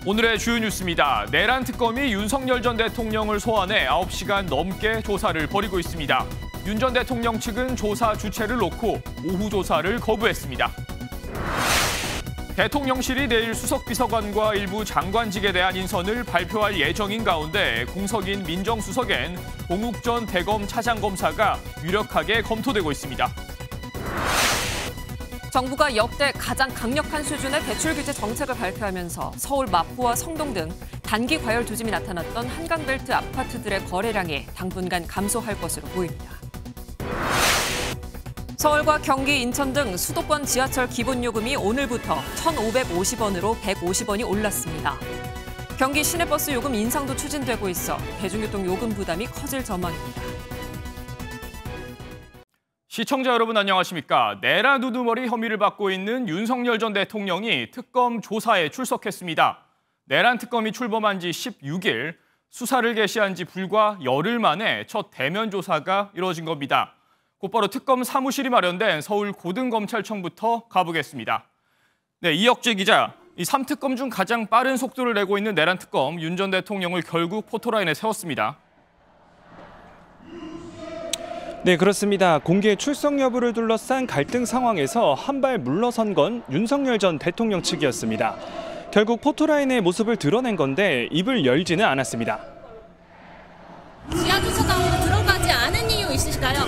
오늘의 주요 뉴스입니다. 내란 특검이 윤석열 전 대통령을 소환해 9시간 넘게 조사를 벌이고 있습니다. 윤 전 대통령 측은 조사 주체를 놓고 오후 조사를 거부했습니다. 대통령실이 내일 수석비서관과 일부 장관직에 대한 인선을 발표할 예정인 가운데 공석인 민정수석엔 공욱 전 대검 차장검사가 유력하게 검토되고 있습니다. 정부가 역대 가장 강력한 수준의 대출 규제 정책을 발표하면서 서울 마포와 성동 등 단기 과열 조짐이 나타났던 한강벨트 아파트들의 거래량이 당분간 감소할 것으로 보입니다. 서울과 경기, 인천 등 수도권 지하철 기본요금이 오늘부터 1,550원으로 150원이 올랐습니다. 경기 시내버스 요금 인상도 추진되고 있어 대중교통 요금 부담이 커질 전망입니다. 시청자 여러분 안녕하십니까? 내란 우두머리 혐의를 받고 있는 윤석열 전 대통령이 특검 조사에 출석했습니다. 내란 특검이 출범한 지 16일, 수사를 개시한 지 불과 열흘 만에 첫 대면 조사가 이뤄진 겁니다. 곧바로 특검 사무실이 마련된 서울 고등검찰청부터 가보겠습니다. 네, 이혁재 기자, 이 3특검 중 가장 빠른 속도를 내고 있는 내란 특검, 윤 전 대통령을 결국 포토라인에 세웠습니다. 네, 그렇습니다. 공개 출석 여부를 둘러싼 갈등 상황에서 한 발 물러선 건 윤석열 전 대통령 측이었습니다. 결국 포토라인의 모습을 드러낸 건데 입을 열지는 않았습니다. 지하 주차장으로 들어가지 않은 이유 있으실까요?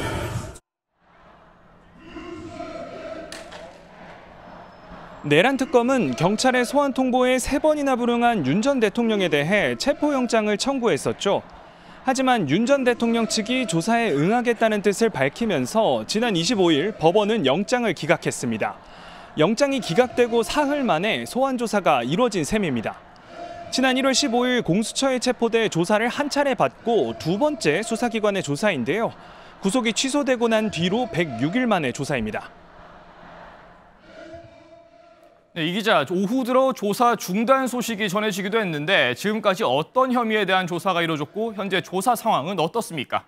내란 특검은 경찰의 소환 통보에 3번이나 불응한 윤 전 대통령에 대해 체포영장을 청구했었죠. 하지만 윤 전 대통령 측이 조사에 응하겠다는 뜻을 밝히면서 지난 25일 법원은 영장을 기각했습니다. 영장이 기각되고 사흘 만에 소환 조사가 이뤄진 셈입니다. 지난 1월 15일 공수처에 체포돼 조사를 한 차례 받고 두 번째 수사기관의 조사인데요. 구속이 취소되고 난 뒤로 106일 만의 조사입니다. 네, 이 기자, 오후 들어 조사 중단 소식이 전해지기도 했는데 지금까지 어떤 혐의에 대한 조사가 이뤄졌고 현재 조사 상황은 어떻습니까?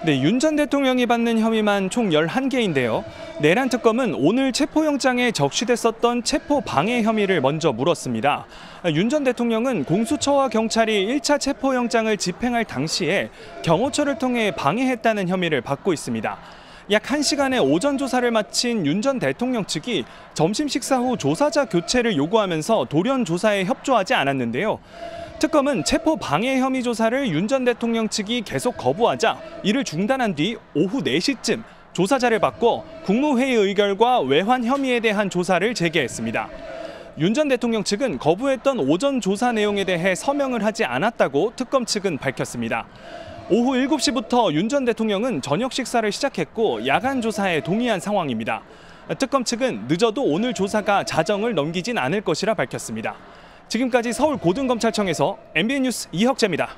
네, 윤 전 대통령이 받는 혐의만 총 11개인데요. 내란 특검은 오늘 체포영장에 적시됐었던 체포 방해 혐의를 먼저 물었습니다. 윤 전 대통령은 공수처와 경찰이 1차 체포영장을 집행할 당시에 경호처를 통해 방해했다는 혐의를 받고 있습니다. 약 1시간의 오전 조사를 마친 윤 전 대통령 측이 점심 식사 후 조사자 교체를 요구하면서 돌연 조사에 협조하지 않았는데요. 특검은 체포 방해 혐의 조사를 윤 전 대통령 측이 계속 거부하자 이를 중단한 뒤 오후 4시쯤 조사자를 바꿔 국무회의 의결과 외환 혐의에 대한 조사를 재개했습니다. 윤 전 대통령 측은 거부했던 오전 조사 내용에 대해 서명을 하지 않았다고 특검 측은 밝혔습니다. 오후 7시부터 윤 전 대통령은 저녁 식사를 시작했고 야간 조사에 동의한 상황입니다. 특검 측은 늦어도 오늘 조사가 자정을 넘기진 않을 것이라 밝혔습니다. 지금까지 서울 고등검찰청에서 MBN 뉴스 이혁재입니다.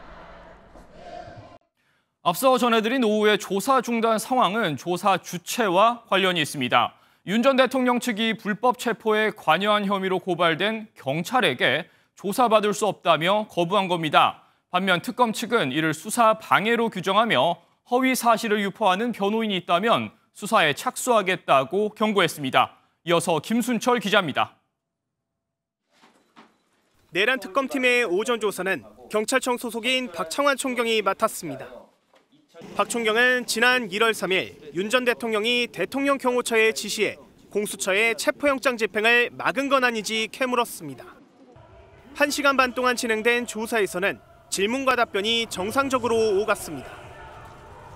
앞서 전해드린 오후의 조사 중단 상황은 조사 주체와 관련이 있습니다. 윤 전 대통령 측이 불법 체포에 관여한 혐의로 고발된 경찰에게 조사받을 수 없다며 거부한 겁니다. 반면 특검 측은 이를 수사 방해로 규정하며 허위 사실을 유포하는 변호인이 있다면 수사에 착수하겠다고 경고했습니다. 이어서 김순철 기자입니다. 내란 특검팀의 오전 조사는 경찰청 소속인 박창환 총경이 맡았습니다. 박 총경은 지난 1월 3일 윤 전 대통령이 대통령 경호처에 지시해 공수처의 체포영장 집행을 막은 건 아닌지 캐물었습니다. 1시간 반 동안 진행된 조사에서는 질문과 답변이 정상적으로 오갔습니다.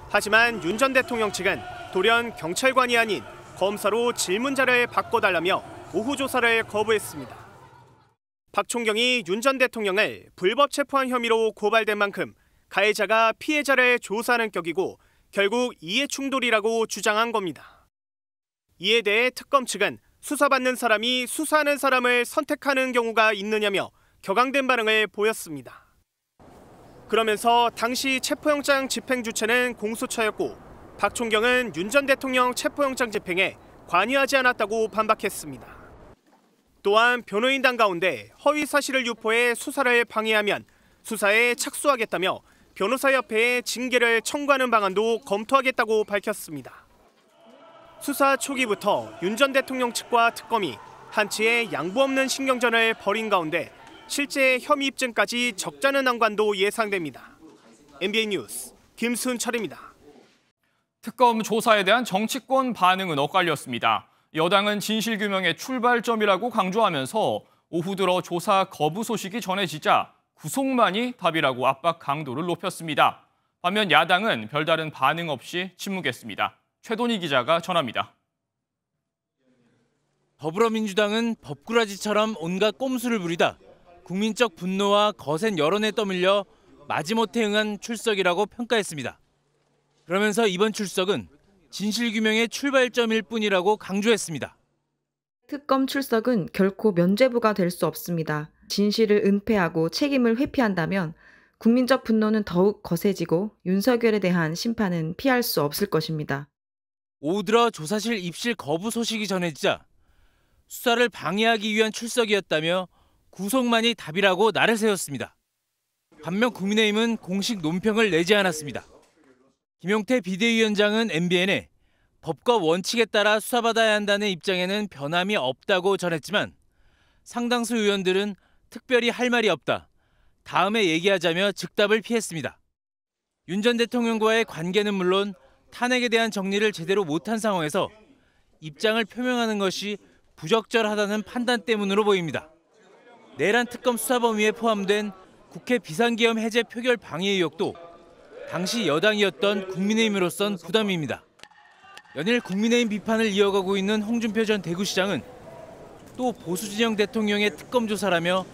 하지만 윤 전 대통령 측은 돌연 경찰관이 아닌 검사로 질문자를 바꿔달라며 오후 조사를 거부했습니다. 박 총경이 윤 전 대통령을 불법 체포한 혐의로 고발된 만큼 가해자가 피해자를 조사하는 격이고 결국 이해충돌이라고 주장한 겁니다. 이에 대해 특검 측은 수사받는 사람이 수사하는 사람을 선택하는 경우가 있느냐며 격앙된 반응을 보였습니다. 그러면서 당시 체포영장 집행 주체는 공수처였고 박 총경은 윤 전 대통령 체포영장 집행에 관여하지 않았다고 반박했습니다. 또한 변호인단 가운데 허위 사실을 유포해 수사를 방해하면 수사에 착수하겠다며 변호사협회에 징계를 청구하는 방안도 검토하겠다고 밝혔습니다. 수사 초기부터 윤 전 대통령 측과 특검이 한치의 양보 없는 신경전을 벌인 가운데 실제 혐의 입증까지 적잖은 난관도 예상됩니다. MBN 뉴스 김순철입니다. 특검 조사에 대한 정치권 반응은 엇갈렸습니다. 여당은 진실규명의 출발점이라고 강조하면서 오후 들어 조사 거부 소식이 전해지자 구속만이 답이라고 압박 강도를 높였습니다. 반면 야당은 별다른 반응 없이 침묵했습니다. 최돈희 기자가 전합니다. 더불어민주당은 법꾸라지처럼 온갖 꼼수를 부리다 국민적 분노와 거센 여론에 떠밀려 마지못해 응한 출석이라고 평가했습니다. 그러면서 이번 출석은 진실규명의 출발점일 뿐이라고 강조했습니다. 특검 출석은 결코 면죄부가 될 수 없습니다. 진실을 은폐하고 책임을 회피한다면 국민적 분노는 더욱 거세지고 윤석열에 대한 심판은 피할 수 없을 것입니다. 오후 들어 조사실 입실 거부 소식이 전해지자 수사를 방해하기 위한 출석이었다며 구속만이 답이라고 날을 세웠습니다. 반면 국민의힘은 공식 논평을 내지 않았습니다. 김용태 비대위원장은 MBN에 법과 원칙에 따라 수사받아야 한다는 입장에는 변함이 없다고 전했지만 상당수 의원들은 특별히 할 말이 없다. 다음에 얘기하자며 즉답을 피했습니다. 윤 전 대통령과의 관계는 물론 탄핵에 대한 정리를 제대로 못한 상황에서 입장을 표명하는 것이 부적절하다는 판단 때문으로 보입니다. 내란 특검 수사 범위에 포함된 국회 비상계엄 해제 표결 방해 의혹도 당시 여당이었던 국민의힘으로선 부담입니다. 연일 국민의힘 비판을 이어가고 있는 홍준표 전 대구시장은 또 보수 진영 대통령의 특검 조사라며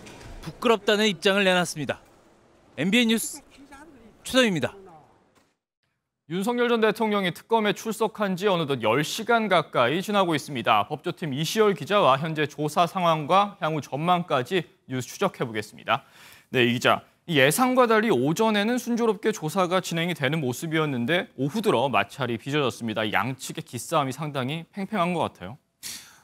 부끄럽다는 입장을 내놨습니다. MBN 뉴스 최선입니다. 윤석열 전 대통령이 특검에 출석한 지 어느덧 10시간 가까이 지나고 있습니다. 법조팀 이시열 기자와 현재 조사 상황과 향후 전망까지 뉴스 추적해보겠습니다. 네, 이 기자. 예상과 달리 오전에는 순조롭게 조사가 진행이 되는 모습이었는데 오후 들어 마찰이 빚어졌습니다. 양측의 기싸움이 상당히 팽팽한 것 같아요.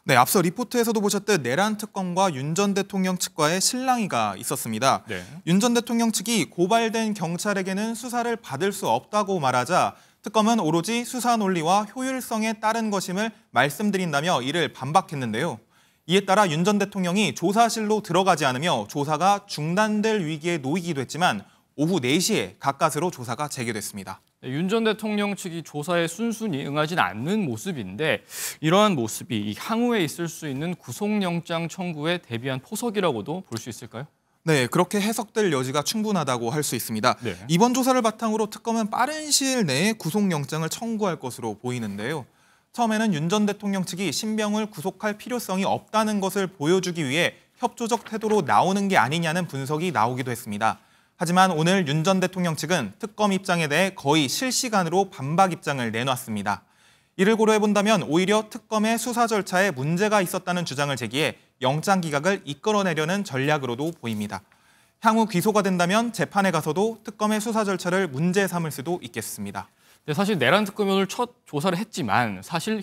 네, 앞서 리포트에서도 보셨듯 내란 특검과 윤 전 대통령 측과의 실랑이가 있었습니다. 네. 윤 전 대통령 측이 고발된 경찰에게는 수사를 받을 수 없다고 말하자 특검은 오로지 수사 논리와 효율성에 따른 것임을 말씀드린다며 이를 반박했는데요. 이에 따라 윤 전 대통령이 조사실로 들어가지 않으며 조사가 중단될 위기에 놓이기도 했지만 오후 4시에 가까스로 조사가 재개됐습니다. 윤 전 대통령 측이 조사에 순순히 응하진 않는 모습인데 이러한 모습이 향후에 있을 수 있는 구속영장 청구에 대비한 포석이라고도 볼 수 있을까요? 네, 그렇게 해석될 여지가 충분하다고 할 수 있습니다. 네. 이번 조사를 바탕으로 특검은 빠른 시일 내에 구속영장을 청구할 것으로 보이는데요. 처음에는 윤 전 대통령 측이 신병을 구속할 필요성이 없다는 것을 보여주기 위해 협조적 태도로 나오는 게 아니냐는 분석이 나오기도 했습니다. 하지만 오늘 윤 전 대통령 측은 특검 입장에 대해 거의 실시간으로 반박 입장을 내놨습니다. 이를 고려해본다면 오히려 특검의 수사 절차에 문제가 있었다는 주장을 제기해 영장 기각을 이끌어내려는 전략으로도 보입니다. 향후 기소가 된다면 재판에 가서도 특검의 수사 절차를 문제 삼을 수도 있겠습니다. 네, 사실 내란 특검이 오늘 첫 조사를 했지만 사실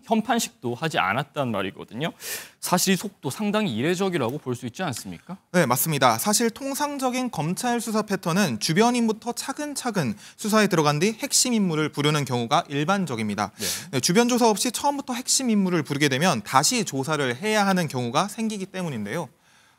현판식도 하지 않았단 말이거든요. 사실 이 속도 상당히 이례적이라고 볼 수 있지 않습니까? 네, 맞습니다. 사실 통상적인 검찰 수사 패턴은 주변인부터 차근차근 수사에 들어간 뒤 핵심 인물을 부르는 경우가 일반적입니다. 네, 주변 조사 없이 처음부터 핵심 인물을 부르게 되면 다시 조사를 해야 하는 경우가 생기기 때문인데요.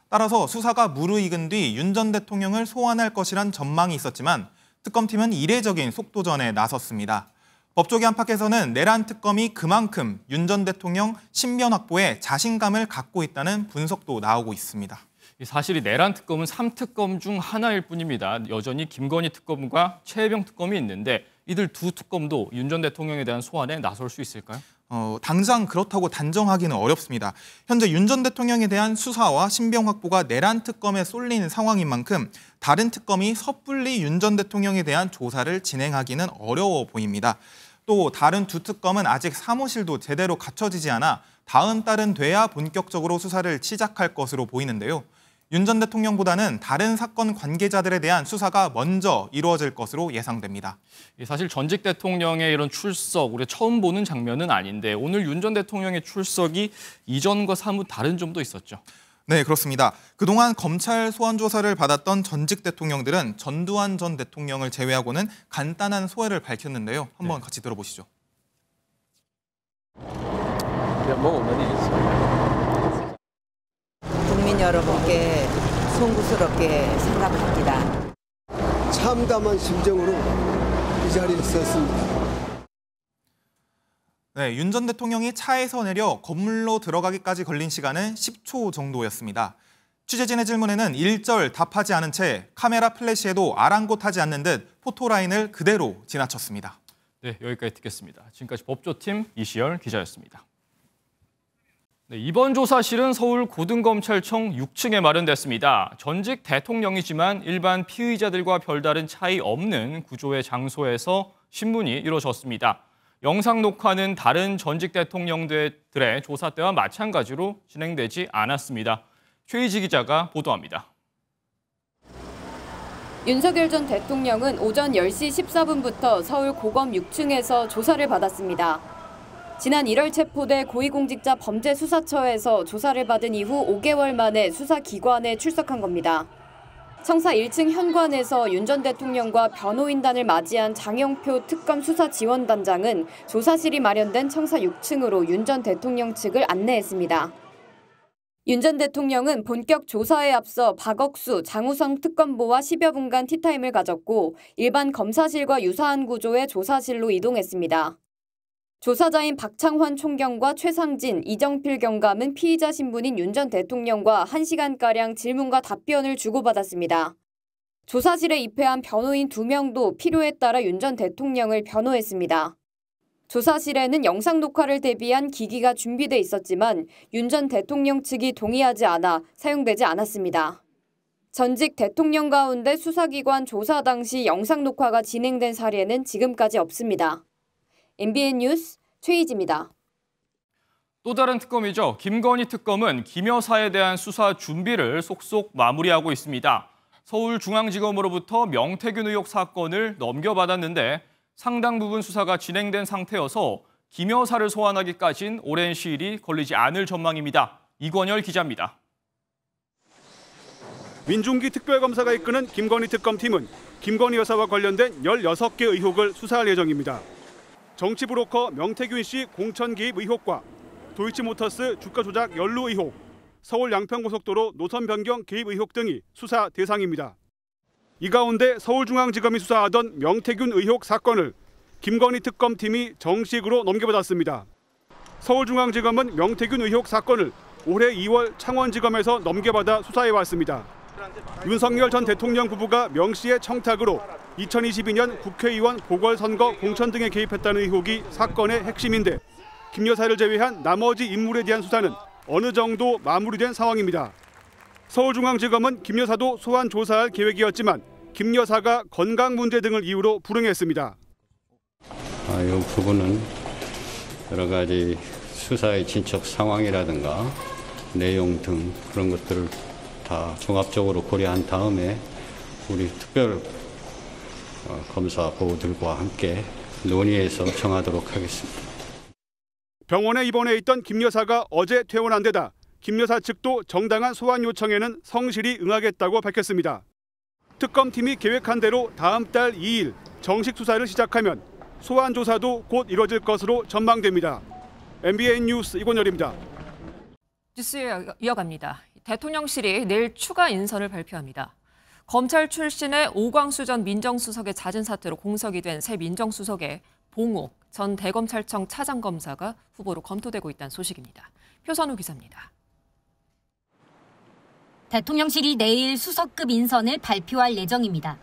따라서 수사가 무르익은 뒤 윤 전 대통령을 소환할 것이란 전망이 있었지만 특검팀은 이례적인 속도전에 나섰습니다. 법조계 안팎에서는 내란 특검이 그만큼 윤 전 대통령 신변 확보에 자신감을 갖고 있다는 분석도 나오고 있습니다. 사실 이 내란 특검은 3특검 중 하나일 뿐입니다. 여전히 김건희 특검과 최혜병 특검이 있는데 이들 두 특검도 윤 전 대통령에 대한 소환에 나설 수 있을까요? 당장 그렇다고 단정하기는 어렵습니다. 현재 윤 전 대통령에 대한 수사와 신병 확보가 내란 특검에 쏠린 상황인 만큼 다른 특검이 섣불리 윤 전 대통령에 대한 조사를 진행하기는 어려워 보입니다. 또 다른 두 특검은 아직 사무실도 제대로 갖춰지지 않아 다음 달은 돼야 본격적으로 수사를 시작할 것으로 보이는데요. 윤 전 대통령보다는 다른 사건 관계자들에 대한 수사가 먼저 이루어질 것으로 예상됩니다. 사실 전직 대통령의 이런 출석, 우리 처음 보는 장면은 아닌데 오늘 윤 전 대통령의 출석이 이전과 사뭇 다른 점도 있었죠. 네, 그렇습니다. 그동안 검찰 소환 조사를 받았던 전직 대통령들은 전두환 전 대통령을 제외하고는 간단한 소회를 밝혔는데요. 한번 같이 들어보시죠. 국민 여러분께 송구스럽게 생각합니다. 참담한 심정으로 이 자리에 섰습니다. 네, 윤 전 대통령이 차에서 내려 건물로 들어가기까지 걸린 시간은 10초 정도였습니다. 취재진의 질문에는 일절 답하지 않은 채 카메라 플래시에도 아랑곳하지 않는 듯 포토라인을 그대로 지나쳤습니다. 네, 여기까지 듣겠습니다. 지금까지 법조팀 이시열 기자였습니다. 네, 이번 조사실은 서울 고등검찰청 6층에 마련됐습니다. 전직 대통령이지만 일반 피의자들과 별다른 차이 없는 구조의 장소에서 신문이 이루어졌습니다. 영상 녹화는 다른 전직 대통령들의 조사 때와 마찬가지로 진행되지 않았습니다. 최희지 기자가 보도합니다. 윤석열 전 대통령은 오전 10시 14분부터 서울 고검 6층에서 조사를 받았습니다. 지난 1월 체포돼 고위공직자 범죄수사처에서 조사를 받은 이후 5개월 만에 수사기관에 출석한 겁니다. 청사 1층 현관에서 윤 전 대통령과 변호인단을 맞이한 장영표 특검 수사지원단장은 조사실이 마련된 청사 6층으로 윤 전 대통령 측을 안내했습니다. 윤 전 대통령은 본격 조사에 앞서 박억수, 장우성 특검보와 10여 분간 티타임을 가졌고 일반 검사실과 유사한 구조의 조사실로 이동했습니다. 조사자인 박창환 총경과 최상진, 이정필 경감은 피의자 신분인 윤 전 대통령과 1시간가량 질문과 답변을 주고받았습니다. 조사실에 입회한 변호인 2명도 필요에 따라 윤 전 대통령을 변호했습니다. 조사실에는 영상 녹화를 대비한 기기가 준비돼 있었지만 윤 전 대통령 측이 동의하지 않아 사용되지 않았습니다. 전직 대통령 가운데 수사기관 조사 당시 영상 녹화가 진행된 사례는 지금까지 없습니다. MBN 뉴스 최희지입니다. 또 다른 특검이죠. 김건희 특검은 김 여사에 대한 수사 준비를 속속 마무리하고 있습니다. 서울중앙지검으로부터 명태균 의혹 사건을 넘겨받았는데 상당 부분 수사가 진행된 상태여서 김 여사를 소환하기까진 오랜 시일이 걸리지 않을 전망입니다. 이권열 기자입니다. 민중기 특별검사가 이끄는 김건희 특검팀은 김건희 여사와 관련된 16개 의혹을 수사할 예정입니다. 정치 브로커 명태균 씨 공천 개입 의혹과 도이치모터스 주가 조작 연루 의혹, 서울 양평고속도로 노선 변경 개입 의혹 등이 수사 대상입니다. 이 가운데 서울중앙지검이 수사하던 명태균 의혹 사건을 김건희 특검팀이 정식으로 넘겨받았습니다. 서울중앙지검은 명태균 의혹 사건을 올해 2월 창원지검에서 넘겨받아 수사해왔습니다. 윤석열 전 대통령 부부가 명 씨의 청탁으로 2022년 국회의원 보궐선거 공천 등에 개입했다는 의혹이 사건의 핵심인데 김 여사를 제외한 나머지 인물에 대한 수사는 어느 정도 마무리된 상황입니다. 서울중앙지검은 김 여사도 소환 조사할 계획이었지만 김 여사가 건강 문제 등을 이유로 불응했습니다. 이 부분은 여러 가지 수사의 진척 상황이라든가 내용 등 그런 것들을 다 종합적으로 고려한 다음에 우리 특별 검사 보고들과 함께 논의해서 정하도록 하겠습니다. 병원에 입원해 있던 김 여사가 어제 퇴원한 데다 김 여사 측도 정당한 소환 요청에는 성실히 응하겠다고 밝혔습니다. 특검팀이 계획한 대로 다음 달 2일 정식 수사를 시작하면 소환 조사도 곧 이뤄질 것으로 전망됩니다. MBN 뉴스 이권열입니다. 뉴스 이어갑니다. 대통령실이 내일 추가 인선을 발표합니다. 검찰 출신의 오광수 전 민정수석의 잦은 사태로 공석이 된 새 민정수석에 봉욱 전 대검찰청 차장검사가 후보로 검토되고 있다는 소식입니다. 표선우 기자입니다. 대통령실이 내일 수석급 인선을 발표할 예정입니다.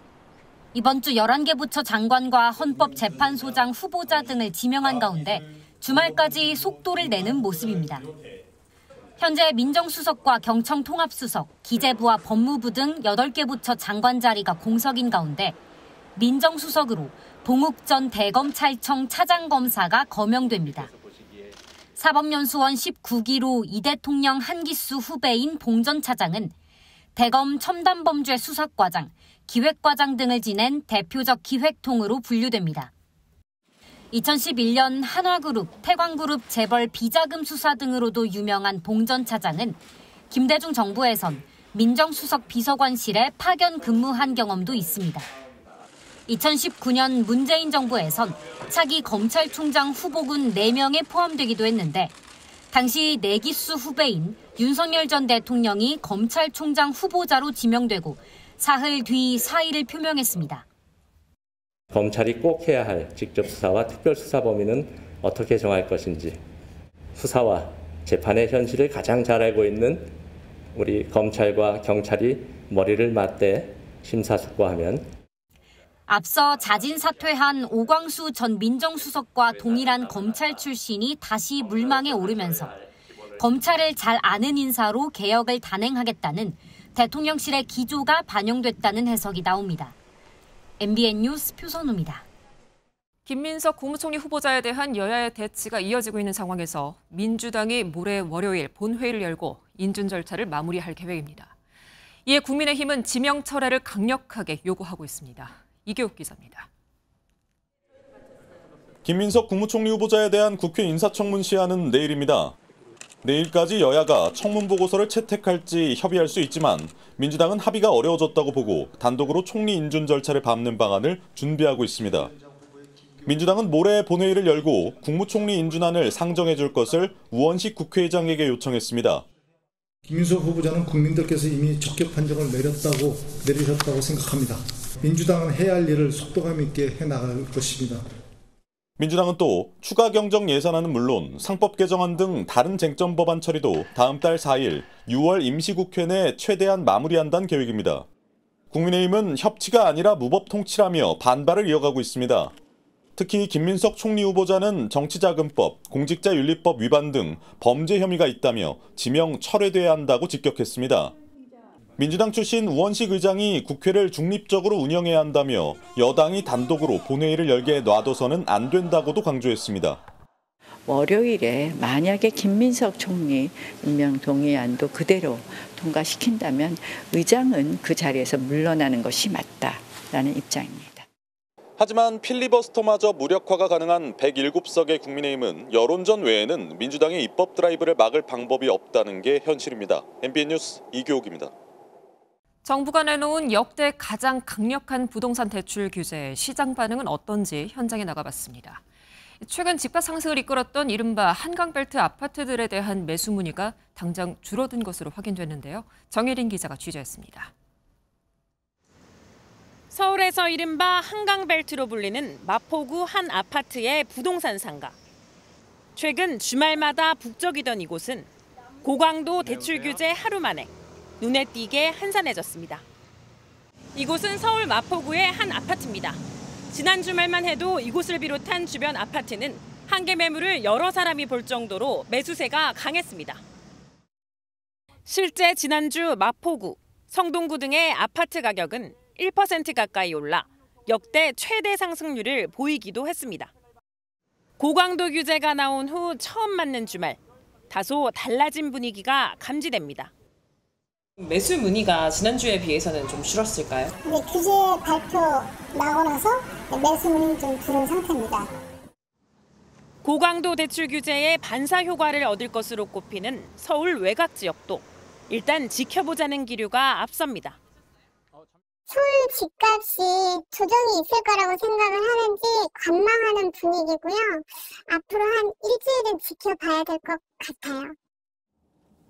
이번 주 11개 부처 장관과 헌법재판소장 후보자 등을 지명한 가운데 주말까지 속도를 내는 모습입니다. 현재 민정수석과 경청통합수석, 기재부와 법무부 등 8개 부처 장관 자리가 공석인 가운데 민정수석으로 봉욱 전 대검찰청 차장검사가 거명됩니다. 사법연수원 19기로 이 대통령 한기수 후배인 봉 전 차장은 대검 첨단범죄 수사과장, 기획과장 등을 지낸 대표적 기획통으로 분류됩니다. 2011년 한화그룹, 태광그룹 재벌 비자금 수사 등으로도 유명한 봉 전 차장은 김대중 정부에선 민정수석 비서관실에 파견 근무한 경험도 있습니다. 2019년 문재인 정부에선 차기 검찰총장 후보군 4명에 포함되기도 했는데 당시 내기수 후배인 윤석열 전 대통령이 검찰총장 후보자로 지명되고 사흘 뒤 사의를 표명했습니다. 검찰이 꼭 해야 할 직접 수사와 특별 수사 범위는 어떻게 정할 것인지, 수사와 재판의 현실을 가장 잘 알고 있는 우리 검찰과 경찰이 머리를 맞대 심사숙고하면. 앞서 자진 사퇴한 오광수 전 민정수석과 동일한 검찰 출신이 다시 물망에 오르면서 검찰을 잘 아는 인사로 개혁을 단행하겠다는 대통령실의 기조가 반영됐다는 해석이 나옵니다. MBN 뉴스 표선우입니다. 김민석 국무총리 후보자에 대한 여야의 대치가 이어지고 있는 상황에서 민주당이 모레 월요일 본회의를 열고 인준 절차를 마무리할 계획입니다. 이에 국민의힘은 지명 철회를 강력하게 요구하고 있습니다. 이교욱 기자입니다. 김민석 국무총리 후보자에 대한 국회 인사청문 시한은 내일입니다. 내일까지 여야가 청문 보고서를 채택할지 협의할 수 있지만 민주당은 합의가 어려워졌다고 보고 단독으로 총리 인준 절차를 밟는 방안을 준비하고 있습니다. 민주당은 모레 본회의를 열고 국무총리 인준안을 상정해 줄 것을 우원식 국회의장에게 요청했습니다. 김민석 후보자는 국민들께서 이미 적격 판정을 내리셨다고 생각합니다. 민주당은 해야 할 일을 속도감 있게 해나갈 것입니다. 민주당은 또 추가 경정 예산안은 물론 상법 개정안 등 다른 쟁점 법안 처리도 다음 달 4일 6월 임시국회 내 최대한 마무리한다는 계획입니다. 국민의힘은 협치가 아니라 무법 통치라며 반발을 이어가고 있습니다. 특히 김민석 총리 후보자는 정치자금법, 공직자윤리법 위반 등 범죄 혐의가 있다며 지명 철회돼야 한다고 직격했습니다. 민주당 출신 우원식 의장이 국회를 중립적으로 운영해야 한다며 여당이 단독으로 본회의를 열게 놔둬서는 안 된다고도 강조했습니다. 월요일에 만약에 김민석 총리 임명 동의안도 그대로 통과시킨다면 의장은 그 자리에서 물러나는 것이 맞다라는 입장입니다. 하지만 필리버스터마저 무력화가 가능한 107석의 국민의힘은 여론전 외에는 민주당의 입법 드라이브를 막을 방법이 없다는 게 현실입니다. MBN 뉴스 이교욱입니다. 정부가 내놓은 역대 가장 강력한 부동산 대출 규제, 시장 반응은 어떤지 현장에 나가봤습니다. 최근 집값 상승을 이끌었던 이른바 한강벨트 아파트들에 대한 매수 문의가 당장 줄어든 것으로 확인됐는데요. 정혜린 기자가 취재했습니다. 서울에서 이른바 한강벨트로 불리는 마포구 한 아파트의 부동산 상가. 최근 주말마다 북적이던 이곳은 고강도 대출 규제 하루 만에 눈에 띄게 한산해졌습니다. 이곳은 서울 마포구의 한 아파트입니다. 지난 주말만 해도 이곳을 비롯한 주변 아파트는 한개 매물을 여러 사람이 볼 정도로 매수세가 강했습니다. 실제 지난주 마포구, 성동구 등의 아파트 가격은 1% 가까이 올라 역대 최대 상승률을 보이기도 했습니다. 고강도 규제가 나온 후 처음 맞는 주말, 다소 달라진 분위기가 감지됩니다. 매수 문의가 지난주에 비해서는 좀 줄었을까요? 네, 규제 발표 나고 나서 매수 문의는 좀 줄은 상태입니다. 고강도 대출 규제의 반사 효과를 얻을 것으로 꼽히는 서울 외곽 지역도 일단 지켜보자는 기류가 앞섭니다. 서울 집값이 조정이 있을 거라고 생각을 하는지 관망하는 분위기고요. 앞으로 한 일주일은 지켜봐야 될 것 같아요.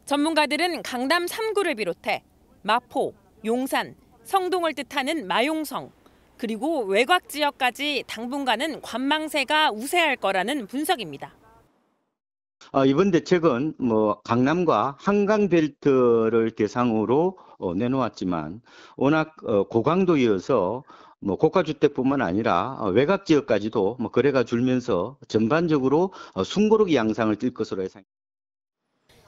전문가들은 강남 3구를 비롯해 마포, 용산, 성동을 뜻하는 마용성, 그리고 외곽 지역까지 당분간은 관망세가 우세할 거라는 분석입니다. 이번 대책은 강남과 한강벨트를 대상으로 내놓았지만 워낙 고강도이어서 고가주택뿐만 아니라 외곽 지역까지도 거래가 줄면서 전반적으로 숨고르기 양상을 띌 것으로 예상합니다.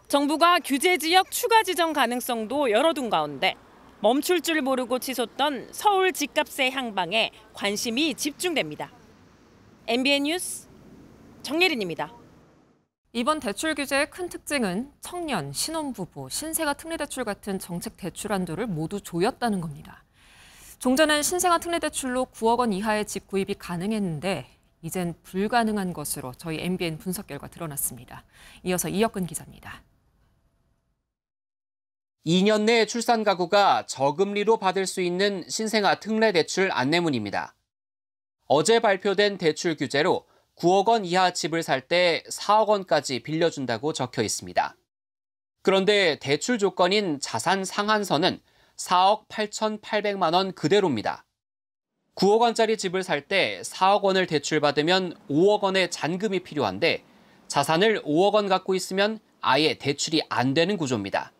정부가 규제 지역 추가 지정 가능성도 열어둔 가운데 멈출 줄 모르고 치솟던 서울 집값의 향방에 관심이 집중됩니다. MBN 뉴스 정예린입니다. 이번 대출 규제의 큰 특징은 청년, 신혼부부, 신생아 특례대출 같은 정책 대출 한도를 모두 조였다는 겁니다. 종전엔 신생아 특례대출로 9억 원 이하의 집 구입이 가능했는데 이젠 불가능한 것으로 저희 MBN 분석 결과 드러났습니다. 이어서 이혁근 기자입니다. 2년 내 출산 가구가 저금리로 받을 수 있는 신생아 특례대출 안내문입니다. 어제 발표된 대출 규제로 9억 원 이하 집을 살 때 4억 원까지 빌려준다고 적혀 있습니다. 그런데 대출 조건인 자산 상한선은 4억 8,800만 원 그대로입니다. 9억 원짜리 집을 살 때 4억 원을 대출받으면 5억 원의 잔금이 필요한데 자산을 5억 원 갖고 있으면 아예 대출이 안 되는 구조입니다.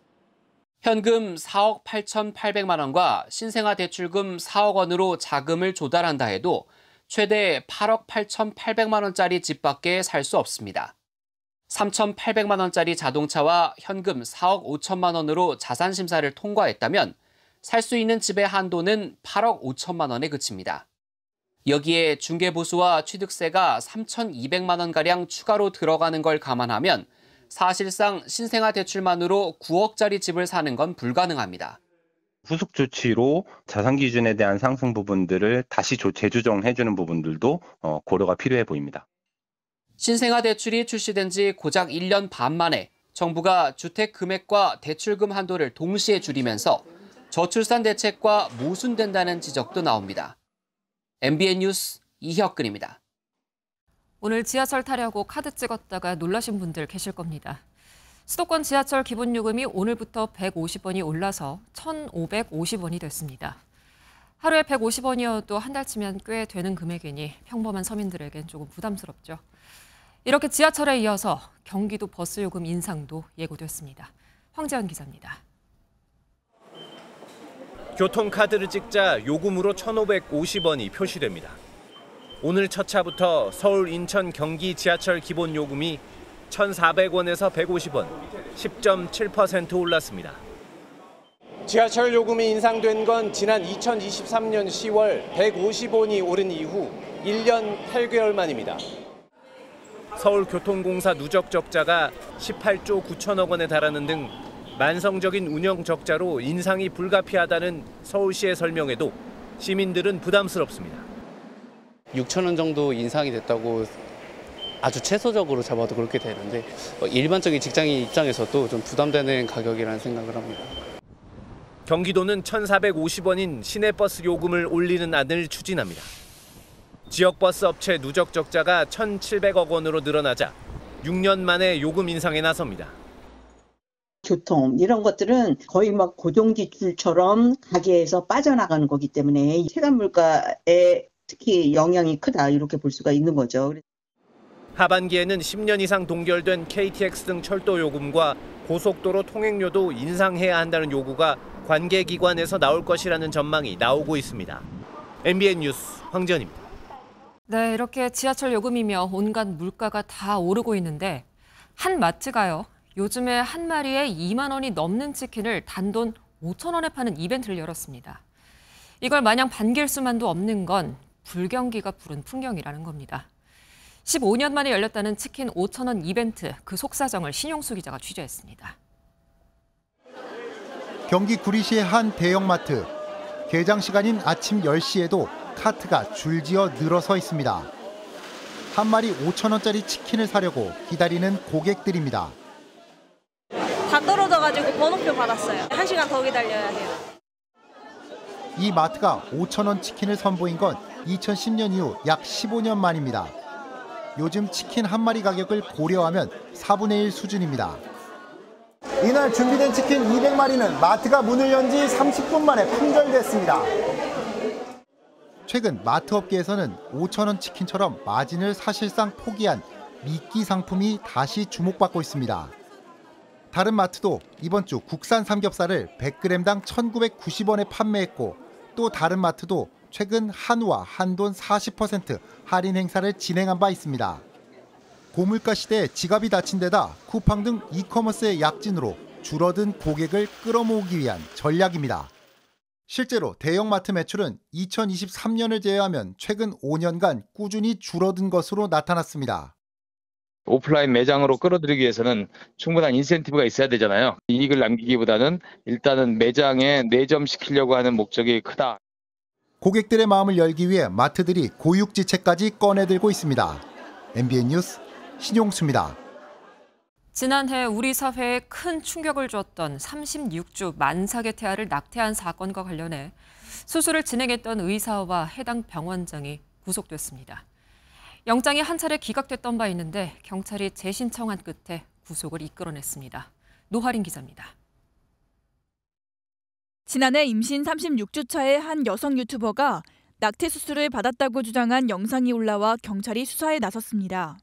현금 4억 8,800만 원과 신생아 대출금 4억 원으로 자금을 조달한다 해도 최대 8억 8,800만 원짜리 집밖에 살 수 없습니다. 3,800만 원짜리 자동차와 현금 4억 5천만 원으로 자산 심사를 통과했다면 살 수 있는 집의 한도는 8억 5천만 원에 그칩니다. 여기에 중개보수와 취득세가 3,200만 원가량 추가로 들어가는 걸 감안하면 사실상 신생아 대출만으로 9억짜리 집을 사는 건 불가능합니다. 후속 조치로 자산 기준에 대한 상승 부분들을 다시 재조정해주는 부분들도 고려가 필요해 보입니다. 신생아 대출이 출시된 지 고작 1년 반 만에 정부가 주택 금액과 대출금 한도를 동시에 줄이면서 저출산 대책과 모순된다는 지적도 나옵니다. MBN 뉴스 이혁근입니다. 오늘 지하철 타려고 카드 찍었다가 놀라신 분들 계실 겁니다. 수도권 지하철 기본요금이 오늘부터 150원이 올라서 1,550원이 됐습니다. 하루에 150원이어도 한 달치면 꽤 되는 금액이니 평범한 서민들에겐 조금 부담스럽죠. 이렇게 지하철에 이어서 경기도 버스 요금 인상도 예고됐습니다. 황재현 기자입니다. 교통카드를 찍자 요금으로 1,550원이 표시됩니다. 오늘 첫 차부터 서울, 인천, 경기 지하철 기본 요금이 1,400원에서 150원, 10.7% 올랐습니다. 지하철 요금이 인상된 건 지난 2023년 10월 150원이 오른 이후 1년 8개월 만입니다. 서울교통공사 누적 적자가 18조 9천억 원에 달하는 등 만성적인 운영 적자로 인상이 불가피하다는 서울시의 설명에도 시민들은 부담스럽습니다. 6천 원 정도 인상이 됐다고 아주 최소적으로 잡아도 그렇게 되는데 일반적인 직장인 입장에서도 좀 부담되는 가격이라는 생각을 합니다. 경기도는 1,450원인 시내버스 요금을 올리는 안을 추진합니다. 지역버스 업체 누적 적자가 1,700억 원으로 늘어나자 6년 만에 요금 인상에 나섭니다. 교통 이런 것들은 거의 막 고정지출처럼 가게에서 빠져나가는 거기 때문에 체감 물가에 특히 영향이 크다 이렇게 볼 수가 있는 거죠. 하반기에는 10년 이상 동결된 KTX 등 철도 요금과 고속도로 통행료도 인상해야 한다는 요구가 관계기관에서 나올 것이라는 전망이 나오고 있습니다. MBN 뉴스 황재현입니다. 네, 이렇게 지하철 요금이며 온갖 물가가 다 오르고 있는데 한 마트가요. 요즘에 한 마리에 2만 원이 넘는 치킨을 단돈 5천 원에 파는 이벤트를 열었습니다. 이걸 마냥 반길 수만도 없는 건 불경기가 부른 풍경이라는 겁니다. 15년 만에 열렸다는 치킨 5천 원 이벤트, 그 속사정을 신용수 기자가 취재했습니다. 경기 구리시의 한 대형마트. 개장 시간인 아침 10시에도 카트가 줄지어 늘어서 있습니다. 한 마리 5천 원짜리 치킨을 사려고 기다리는 고객들입니다. 다 떨어져가지고 번호표 받았어요. 1시간 더 기다려야 해요. 이 마트가 5천 원 치킨을 선보인 건 2010년 이후 약 15년 만입니다. 요즘 치킨 한 마리 가격을 고려하면 4분의 1 수준입니다. 이날 준비된 치킨 200마리는 마트가 문을 연 지 30분 만에 품절됐습니다. 최근 마트 업계에서는 5천 원 치킨처럼 마진을 사실상 포기한 미끼 상품이 다시 주목받고 있습니다. 다른 마트도 이번 주 국산 삼겹살을 100g당 1,990원에 판매했고 또 다른 마트도 최근 한우와 한돈 40% 할인 행사를 진행한 바 있습니다. 고물가 시대에 지갑이 닫힌 데다 쿠팡 등 이커머스의 약진으로 줄어든 고객을 끌어모으기 위한 전략입니다. 실제로 대형마트 매출은 2023년을 제외하면 최근 5년간 꾸준히 줄어든 것으로 나타났습니다. 오프라인 매장으로 끌어들이기 위해서는 충분한 인센티브가 있어야 되잖아요. 이익을 남기기보다는 일단은 매장에 내점시키려고 하는 목적이 크다. 고객들의 마음을 열기 위해 마트들이 고육지책까지 꺼내들고 있습니다. MBN 뉴스 신용수입니다. 지난해 우리 사회에 큰 충격을 주었던 36주 만삭의 태아를 낙태한 사건과 관련해 수술을 진행했던 의사와 해당 병원장이 구속됐습니다. 영장이 한 차례 기각됐던 바 있는데 경찰이 재신청한 끝에 구속을 이끌어냈습니다. 노하린 기자입니다. 지난해 임신 36주 차의 한 여성 유튜버가 낙태 수술을 받았다고 주장한 영상이 올라와 경찰이 수사에 나섰습니다.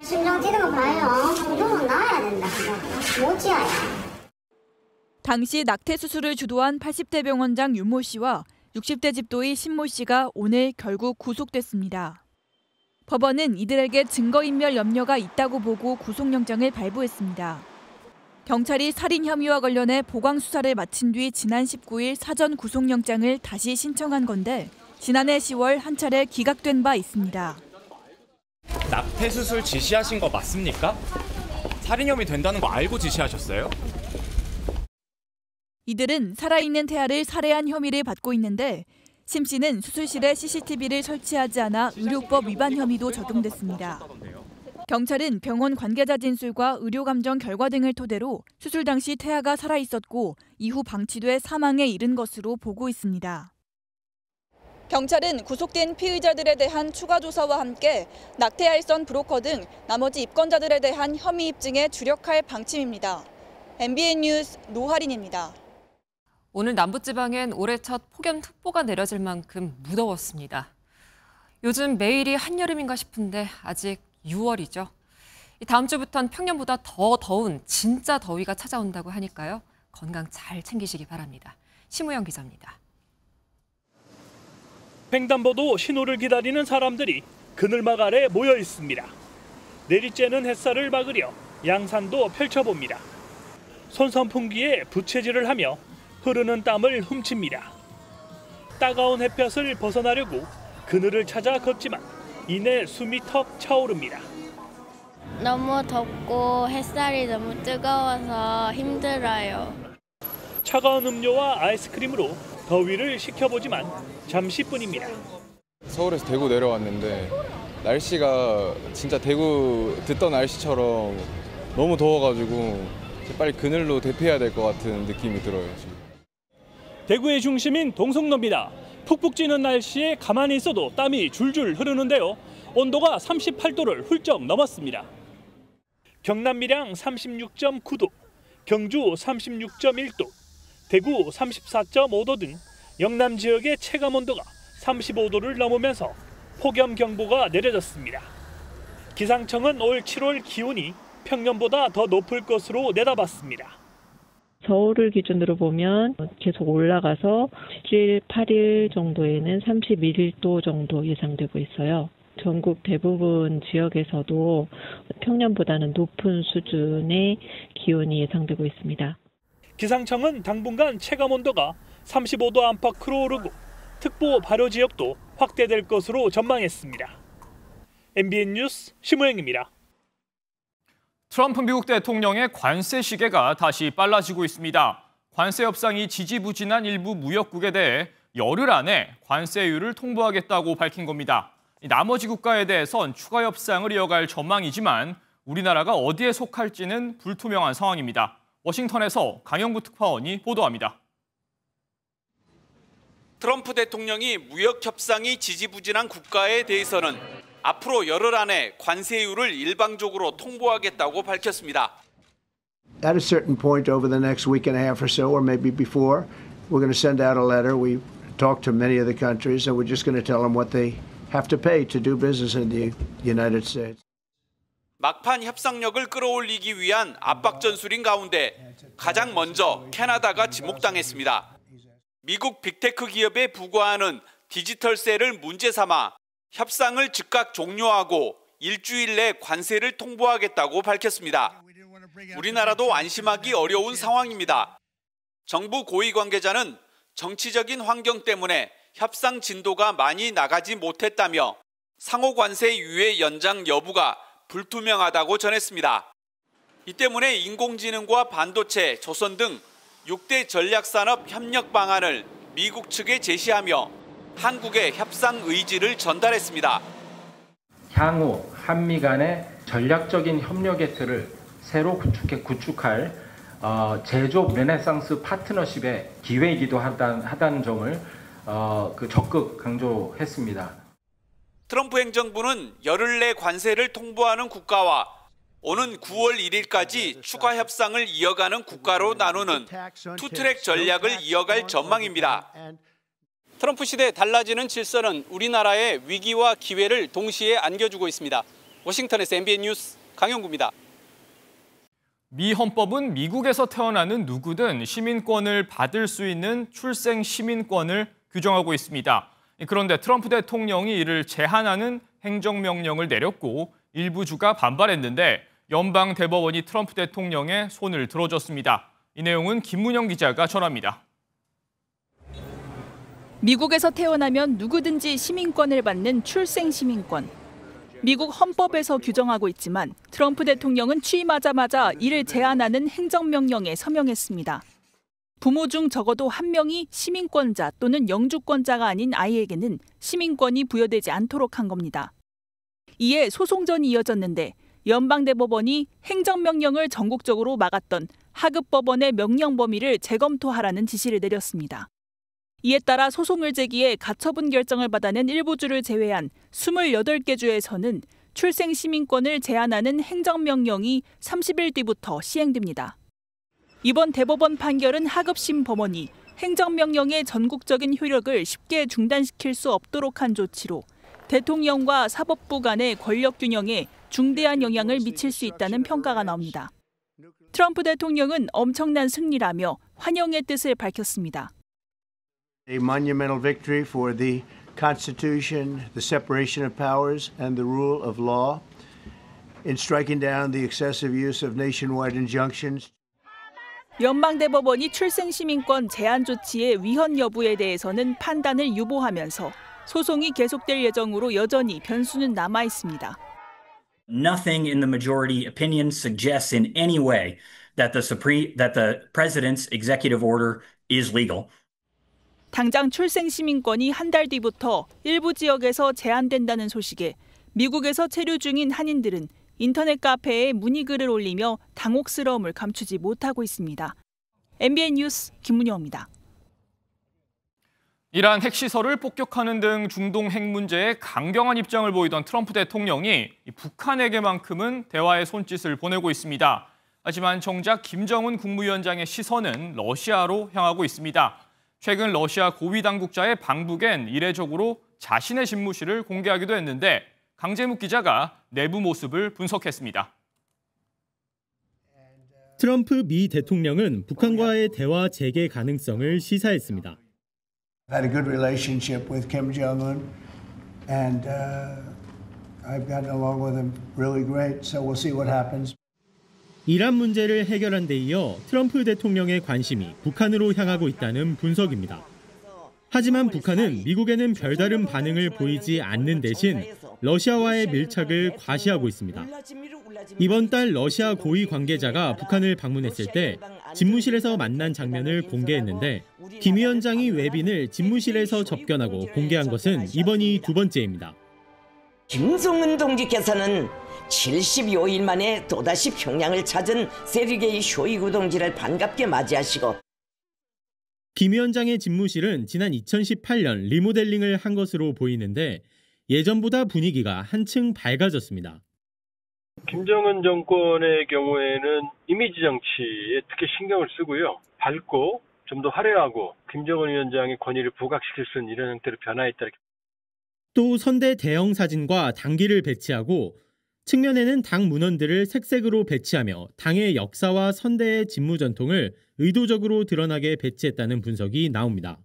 심장 뛰는 거 봐요. 정도는 나아야 된다. 못 지어요. 당시 낙태 수술을 주도한 80대 병원장 윤모 씨와 60대 집도의 신모 씨가 오늘 결국 구속됐습니다. 법원은 이들에게 증거인멸 염려가 있다고 보고 구속영장을 발부했습니다. 경찰이 살인 혐의와 관련해 보강 수사를 마친 뒤 지난 19일 사전 구속영장을 다시 신청한 건데 지난해 10월 한 차례 기각된 바 있습니다. 낙태 수술 지시하신 거 맞습니까? 살인 혐의 된다는 거 알고 지시하셨어요? 이들은 살아있는 태아를 살해한 혐의를 받고 있는데 심 씨는 수술실에 CCTV를 설치하지 않아 의료법 위반 혐의도 적용됐습니다. 경찰은 병원 관계자 진술과 의료감정 결과 등을 토대로 수술 당시 태아가 살아있었고 이후 방치돼 사망에 이른 것으로 보고 있습니다. 경찰은 구속된 피의자들에 대한 추가 조사와 함께 낙태알선 브로커 등 나머지 입건자들에 대한 혐의 입증에 주력할 방침입니다. MBN 뉴스 노하린입니다. 오늘 남부지방엔 올해 첫 폭염특보가 내려질 만큼 무더웠습니다. 요즘 매일이 한여름인가 싶은데 아직 6월이죠. 다음 주부터는 평년보다 더 더운 진짜 더위가 찾아온다고 하니까요. 건강 잘 챙기시기 바랍니다. 심우영 기자입니다. 횡단보도 신호를 기다리는 사람들이 그늘막 아래 모여 있습니다. 내리쬐는 햇살을 막으려 양산도 펼쳐봅니다. 손선풍기에 부채질을 하며 흐르는 땀을 훔칩니다. 따가운 햇볕을 벗어나려고 그늘을 찾아 걷지만 이내 숨이 턱 차오릅니다. 너무 덥고 햇살이 너무 뜨거워서 힘들어요. 차가운 음료와 아이스크림으로 더위를 식혀보지만 잠시뿐입니다. 서울에서 대구 내려왔는데 날씨가 진짜 대구 듣던 날씨처럼 너무 더워가지고 빨리 그늘로 대피해야 될 것 같은 느낌이 들어요. 지금. 대구의 중심인 동성로입니다. 푹푹 찌는 날씨에 가만히 있어도 땀이 줄줄 흐르는데요. 온도가 38도를 훌쩍 넘었습니다. 경남 밀양 36.9도, 경주 36.1도, 대구 34.5도 등 영남 지역의 체감 온도가 35도를 넘으면서 폭염경보가 내려졌습니다. 기상청은 올 7월 기온이 평년보다 더 높을 것으로 내다봤습니다. 서울을 기준으로 보면 계속 올라가서 7일, 8일 정도에는 31도 정도 예상되고 있어요. 전국 대부분 지역에서도 평년보다는 높은 수준의 기온이 예상되고 있습니다. 기상청은 당분간 체감온도가 35도 안팎으로 오르고 특보 발효 지역도 확대될 것으로 전망했습니다. MBN 뉴스 심우영입니다. 트럼프 미국 대통령의 관세 시계가 다시 빨라지고 있습니다. 관세 협상이 지지부진한 일부 무역국에 대해 열흘 안에 관세율을 통보하겠다고 밝힌 겁니다. 나머지 국가에 대해선 추가 협상을 이어갈 전망이지만 우리나라가 어디에 속할지는 불투명한 상황입니다. 워싱턴에서 강영구 특파원이 보도합니다. 트럼프 대통령이 무역 협상이 지지부진한 국가에 대해서는 앞으로 열흘 안에 관세율을 일방적으로 통보하겠다고 밝혔습니다. At a certain point over the next week and a half or so, or maybe before, we're going to send out a letter. We talked to many of the countries, and we're just going to tell them what they have to pay to do business in the United States. 막판 협상력을 끌어올리기 위한 압박 전술인 가운데 가장 먼저 캐나다가 지목당했습니다. 미국 빅테크 기업에 부과하는 디지털세를 문제 삼아 협상을 즉각 종료하고 일주일 내 관세를 통보하겠다고 밝혔습니다. 우리나라도 안심하기 어려운 상황입니다. 정부 고위 관계자는 정치적인 환경 때문에 협상 진도가 많이 나가지 못했다며 상호 관세 유예 연장 여부가 불투명하다고 전했습니다. 이 때문에 인공지능과 반도체, 조선 등 6대 전략산업 협력 방안을 미국 측에 제시하며 한국의 협상 의지를 전달했습니다. 향후 한미 간의 전략적인 협력의 틀을 새로 구축할 제조업 르네상스 파트너십의 기회이기도 하다는 점을 적극 강조했습니다. 트럼프 행정부는 열흘 내 관세를 통보하는 국가와 오는 9월 1일까지 추가 협상을 이어가는 국가로 나누는 투트랙 전략을 이어갈 전망입니다. 트럼프 시대 달라지는 질서는 우리나라의 위기와 기회를 동시에 안겨주고 있습니다. 워싱턴에서 MBN 뉴스 강영구입니다. 미 헌법은 미국에서 태어나는 누구든 시민권을 받을 수 있는 출생 시민권을 규정하고 있습니다. 그런데 트럼프 대통령이 이를 제한하는 행정명령을 내렸고 일부 주가 반발했는데 연방 대법원이 트럼프 대통령의 손을 들어줬습니다. 이 내용은 김문영 기자가 전합니다. 미국에서 태어나면 누구든지 시민권을 받는 출생 시민권. 미국 헌법에서 규정하고 있지만 트럼프 대통령은 취임하자마자 이를 제한하는 행정명령에 서명했습니다. 부모 중 적어도 한 명이 시민권자 또는 영주권자가 아닌 아이에게는 시민권이 부여되지 않도록 한 겁니다. 이에 소송전이 이어졌는데 연방대법원이 행정명령을 전국적으로 막았던 하급법원의 명령 범위를 재검토하라는 지시를 내렸습니다. 이에 따라 소송을 제기해 가처분 결정을 받아낸 일부 주를 제외한 28개 주에서는 출생 시민권을 제한하는 행정명령이 30일 뒤부터 시행됩니다. 이번 대법원 판결은 하급심 법원이 행정명령의 전국적인 효력을 쉽게 중단시킬 수 없도록 한 조치로 대통령과 사법부 간의 권력 균형에 중대한 영향을 미칠 수 있다는 평가가 나옵니다. 트럼프 대통령은 엄청난 승리라며 환영의 뜻을 밝혔습니다. A monumental victory for the Constitution, the separation of powers, and the rule of law in striking down the excessive use of nationwide injunctions. 연방대법원이 출생시민권 제한 조치의 위헌 여부에 대해서는 판단을 유보하면서 소송이 계속될 예정으로 여전히 변수는 남아 있습니다. Nothing in the majority opinion suggests in any way that the president's executive order is legal. 당장 출생시민권이 한 달 뒤부터 일부 지역에서 제한된다는 소식에 미국에서 체류 중인 한인들은 인터넷 카페에 문의글을 올리며 당혹스러움을 감추지 못하고 있습니다. MBN 뉴스 김문영입니다. 이란 핵시설을 폭격하는 등 중동 핵 문제에 강경한 입장을 보이던 트럼프 대통령이 북한에게만큼은 대화의 손짓을 보내고 있습니다. 하지만 정작 김정은 국무위원장의 시선은 러시아로 향하고 있습니다. 최근 러시아 고위 당국자의 방북엔 이례적으로 자신의 집무실을 공개하기도 했는데 강재묵 기자가 내부 모습을 분석했습니다. 트럼프 미 대통령은 북한과의 대화 재개 가능성을 시사했습니다. I've had a good relationship with Kim Jong-un, and I've gotten along with him really great. So we'll see what happens. 이란 문제를 해결한 데 이어 트럼프 대통령의 관심이 북한으로 향하고 있다는 분석입니다. 하지만 북한은 미국에는 별다른 반응을 보이지 않는 대신 러시아와의 밀착을 과시하고 있습니다. 이번 달 러시아 고위 관계자가 북한을 방문했을 때 집무실에서 만난 장면을 공개했는데 김 위원장이 외빈을 집무실에서 접견하고 공개한 것은 이번이 두 번째입니다. 김정은 동지께서는 75일 만에 또다시 평양을 찾은 세르게이 쇼이구 동지를 반갑게 맞이하시고 김 위원장의 집무실은 지난 2018년 리모델링을 한 것으로 보이는데 예전보다 분위기가 한층 밝아졌습니다. 김정은 정권의 경우에는 이미지 정치에 특히 신경을 쓰고요. 밝고 좀 더 화려하고 김정은 위원장의 권위를 부각시킬 수 있는 이런 형태로 변화했다. 또 선대 대형 사진과 당기를 배치하고 측면에는 당 문원들을 색색으로 배치하며 당의 역사와 선대의 직무 전통을 의도적으로 드러나게 배치했다는 분석이 나옵니다.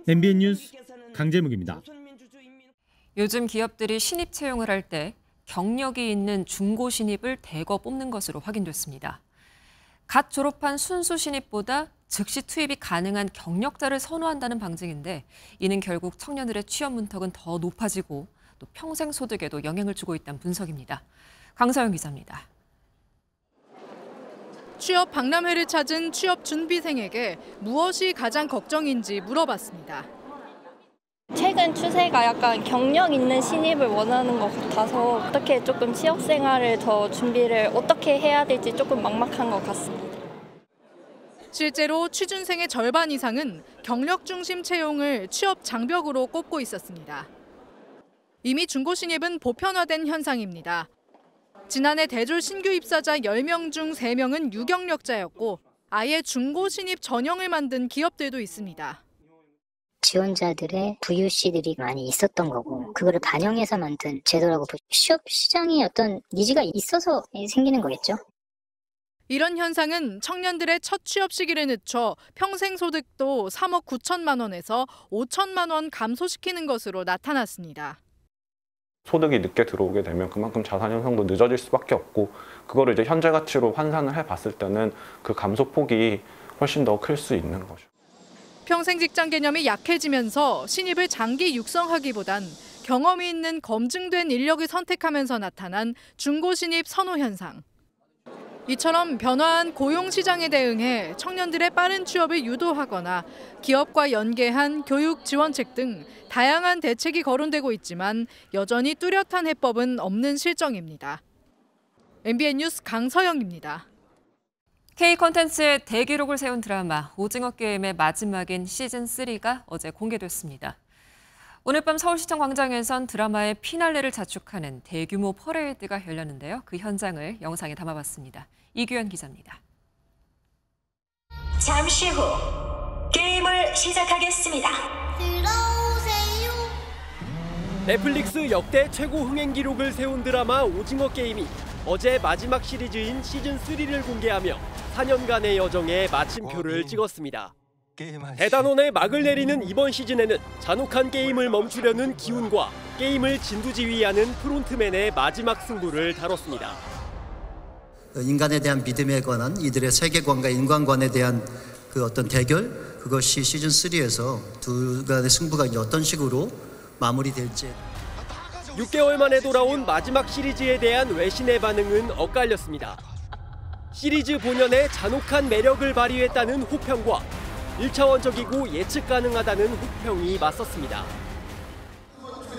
MBN 뉴스 강재묵입니다. 요즘 기업들이 신입 채용을 할 때 경력이 있는 중고 신입을 대거 뽑는 것으로 확인됐습니다. 갓 졸업한 순수 신입보다 즉시 투입이 가능한 경력자를 선호한다는 방증인데 이는 결국 청년들의 취업 문턱은 더 높아지고 또 평생 소득에도 영향을 주고 있다는 분석입니다. 강서영 기자입니다. 취업 박람회를 찾은 취업 준비생에게 무엇이 가장 걱정인지 물어봤습니다. 최근 추세가 약간 경력 있는 신입을 원하는 것 같아서 어떻게 조금 취업 생활을 더 준비를 어떻게 해야 될지 조금 막막한 것 같습니다. 실제로 취준생의 절반 이상은 경력 중심 채용을 취업 장벽으로 꼽고 있었습니다. 이미 중고 신입은 보편화된 현상입니다. 지난해 대졸 신규 입사자 10명 중 3명은 유경력자였고 아예 중고 신입 전형을 만든 기업들도 있습니다. 지원자들의 VUC들이 많이 있었던 거고 그거를 반영해서 만든 제도라고 취업 시장이 어떤 니즈가 있어서 생기는 거겠죠. 이런 현상은 청년들의 첫 취업 시기를 늦춰 평생 소득도 3억 9천만 원에서 5천만 원 감소시키는 것으로 나타났습니다. 소득이 늦게 들어오게 되면 그만큼 자산 형성도 늦어질 수밖에 없고 그거를 이제 현재 가치로 환산을 해봤을 때는 그 감소폭이 훨씬 더 클 수 있는 거죠. 평생 직장 개념이 약해지면서 신입을 장기 육성하기보단 경험이 있는 검증된 인력을 선택하면서 나타난 중고 신입 선호 현상. 이처럼 변화한 고용 시장에 대응해 청년들의 빠른 취업을 유도하거나 기업과 연계한 교육 지원책 등 다양한 대책이 거론되고 있지만 여전히 뚜렷한 해법은 없는 실정입니다. MBN 뉴스 강서영입니다. K콘텐츠의 대기록을 세운 드라마 오징어 게임의 마지막인 시즌3가 어제 공개됐습니다. 오늘 밤 서울시청 광장에선 드라마의 피날레를 자축하는 대규모 퍼레이드가 열렸는데요. 그 현장을 영상에 담아봤습니다. 이규현 기자입니다. 잠시 후 게임을 시작하겠습니다. 들어오세요. 넷플릭스 역대 최고 흥행 기록을 세운 드라마 오징어 게임이 어제 마지막 시리즈인 시즌3를 공개하며 4년간의 여정에 마침표를 찍었습니다. 대단원의 막을 내리는 이번 시즌에는 잔혹한 게임을 멈추려는 기운과 게임을 진두지휘하는 프론트맨의 마지막 승부를 다뤘습니다. 인간에 대한 믿음에 관한 이들의 세계관과 인간관에 대한 그 어떤 대결, 그것이 시즌3에서 두 간의 승부가 이제 어떤 식으로 마무리될지. 6개월 만에 돌아온 마지막 시리즈에 대한 외신의 반응은 엇갈렸습니다. 시리즈 본연의 잔혹한 매력을 발휘했다는 호평과 1차원적이고 예측 가능하다는 혹평이 맞섰습니다.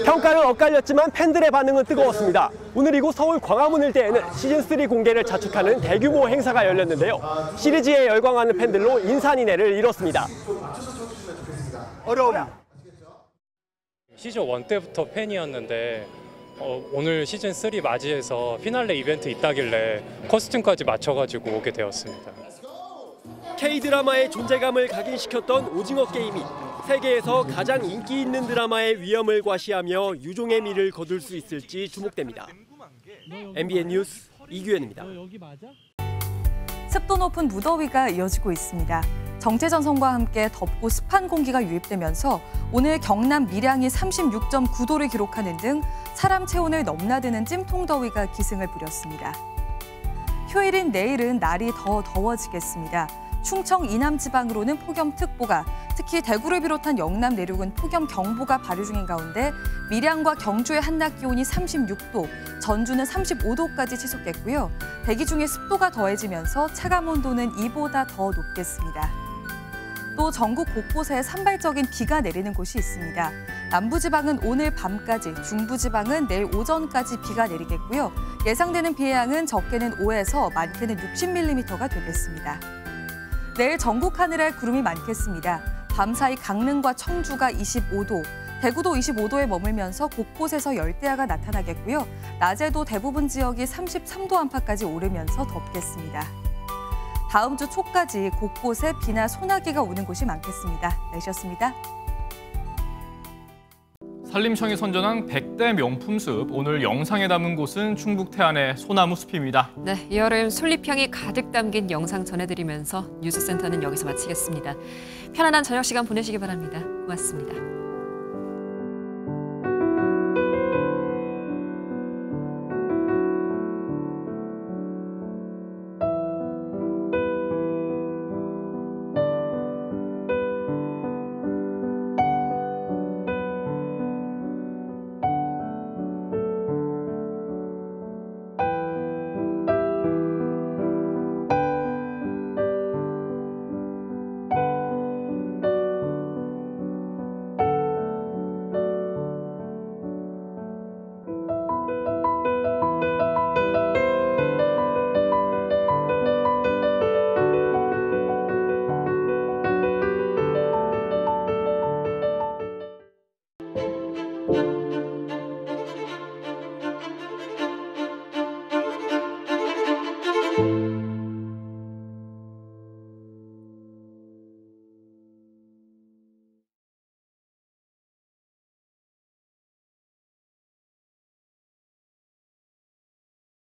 평가는 엇갈렸지만 팬들의 반응은 뜨거웠습니다. 오늘 이곳 서울 광화문 일대에는 시즌3 공개를 자축하는 대규모 행사가 열렸는데요. 시리즈에 열광하는 팬들로 인산인해를 이뤘습니다. 어려움. 시즌1 때부터 팬이었는데 오늘 시즌3 맞이해서 피날레 이벤트 있다길래 커스튬까지 맞춰가지고 오게 되었습니다. K드라마의 존재감을 각인시켰던 오징어 게임이 세계에서 가장 인기 있는 드라마의 위엄을 과시하며 유종의 미를 거둘 수 있을지 주목됩니다. MBN 뉴스 이규현입니다. 습도 높은 무더위가 이어지고 있습니다. 정체전선과 함께 덥고 습한 공기가 유입되면서 오늘 경남 밀양이 36.9도를 기록하는 등 사람 체온을 넘나드는 찜통더위가 기승을 부렸습니다. 휴일인 내일은 날이 더 더워지겠습니다. 충청 이남 지방으로는 폭염특보가, 특히 대구를 비롯한 영남 내륙은 폭염경보가 발효 중인 가운데 밀양과 경주의 한낮 기온이 36도, 전주는 35도까지 치솟겠고요. 대기 중에 습도가 더해지면서 체감 온도는 이보다 더 높겠습니다. 또 전국 곳곳에 산발적인 비가 내리는 곳이 있습니다. 남부지방은 오늘 밤까지, 중부지방은 내일 오전까지 비가 내리겠고요. 예상되는 비의 양은 적게는 5에서 많게는 60mm가 되겠습니다. 내일 전국 하늘에 구름이 많겠습니다. 밤사이 강릉과 청주가 25도, 대구도 25도에 머물면서 곳곳에서 열대야가 나타나겠고요. 낮에도 대부분 지역이 33도 안팎까지 오르면서 덥겠습니다. 다음 주 초까지 곳곳에 비나 소나기가 오는 곳이 많겠습니다. 날씨였습니다. 산림청이 선전한 100대 명품숲, 오늘 영상에 담은 곳은 충북 태안의 소나무 숲입니다. 네, 이 여름 솔잎향이 가득 담긴 영상 전해드리면서 뉴스센터는 여기서 마치겠습니다. 편안한 저녁 시간 보내시기 바랍니다. 고맙습니다.